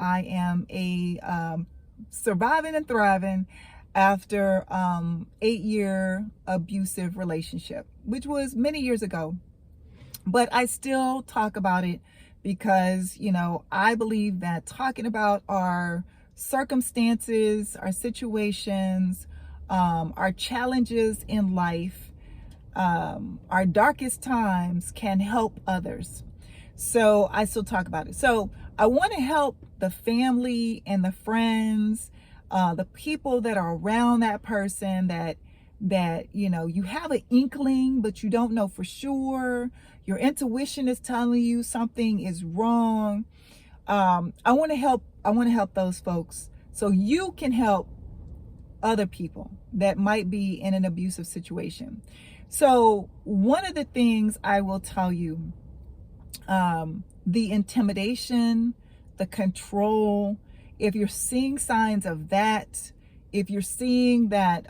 I am a surviving and thriving after 8-year abusive relationship, which was many years ago. But I still talk about it because, I believe that talking about our circumstances, our situations, our challenges in life, our darkest times can help others. So I still talk about it. So I want to help the family and the friends, the people that are around that person that you have an inkling, but you don't know for sure. Your intuition is telling you something is wrong. I want to help those folks so you can help other people that might be in an abusive situation. So one of the things I will tell you, the intimidation, the control, if you're seeing signs of that, if you're seeing that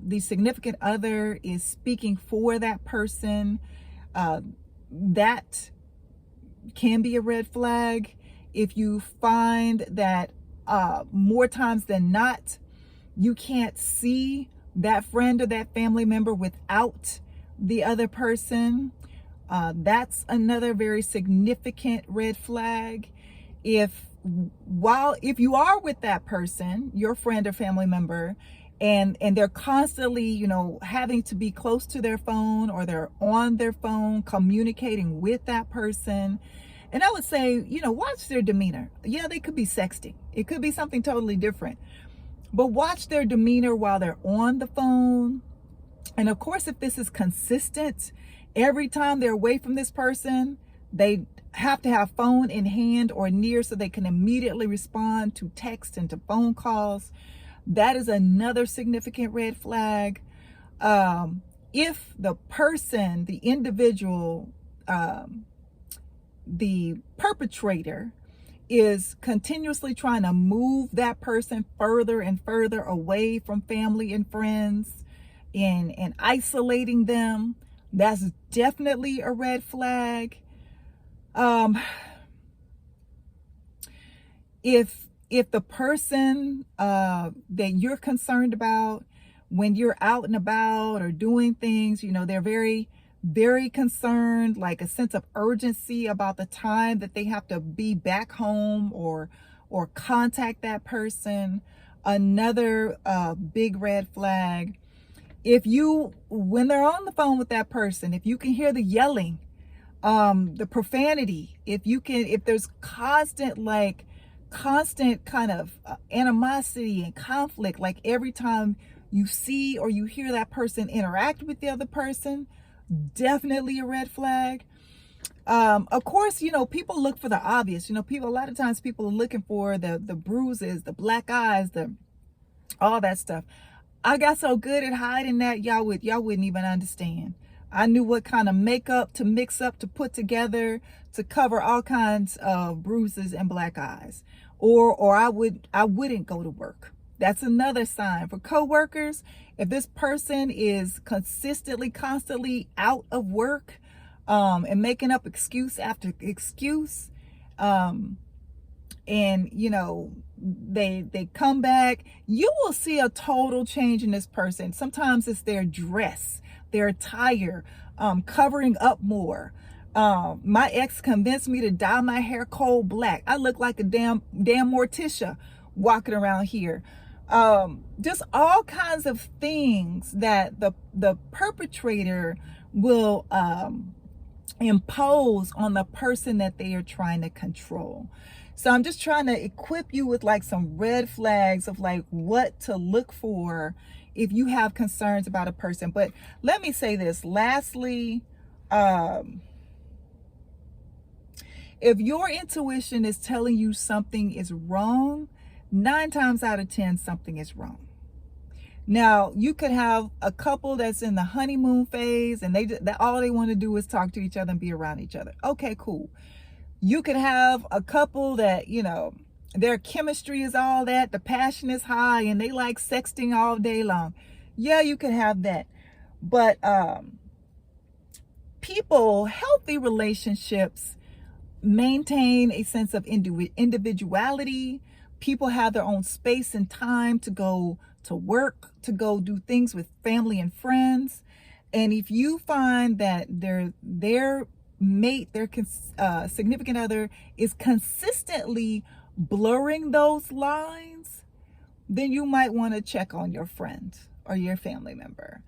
the significant other is speaking for that person, that can be a red flag. If you find that more times than not, you can't see that friend or that family member without the other person, that's another very significant red flag. If you are with that person, your friend or family member, and they're constantly, having to be close to their phone, or they're on their phone communicating with that person, and I would say, watch their demeanor. Yeah, they could be sexting. It could be something totally different. But watch their demeanor while they're on the phone. And of course, if this is consistent, every time they're away from this person, they have to have phone in hand or near so they can immediately respond to text and to phone calls. That is another significant red flag. If the person, the individual, the perpetrator is continuously trying to move that person further and further away from family and friends and isolating them, that's definitely a red flag. If the person that you're concerned about, when you're out and about or doing things, they're very, very concerned, like a sense of urgency about the time that they have to be back home or contact that person, another big red flag. When they're on the phone with that person, if you can hear the yelling, the profanity, if there's constant kind of animosity and conflict, like every time you see or you hear that person interact with the other person, definitely a red flag. Of course, people look for the obvious. A lot of times people are looking for the bruises, the black eyes, all that stuff. I got so good at hiding that y'all wouldn't even understand. I knew what kind of makeup to mix up, to put together, to cover all kinds of bruises and black eyes. Or I wouldn't go to work. That's another sign for coworkers. If this person is constantly out of work, and making up excuse after excuse, and they come back, you will see a total change in this person. Sometimes it's their dress, their attire, covering up more. My ex convinced me to dye my hair coal black. I look like a damn Morticia walking around here. Just all kinds of things that the perpetrator will impose on the person that they are trying to control. So I'm just trying to equip you with some red flags of what to look for if you have concerns about a person. But let me say this lastly, if your intuition is telling you something is wrong, 9 times out of 10 something is wrong. Now, you could have a couple that's in the honeymoon phase and all they want to do is talk to each other and be around each other. Okay, cool. You could have a couple that, their chemistry is all that, the passion is high, and they like sexting all day long. Yeah, you could have that. But healthy relationships maintain a sense of individuality. People have their own space and time to go to work, to go do things with family and friends. And if you find that their mate, their significant other is consistently blurring those lines, then you might want to check on your friend or your family member.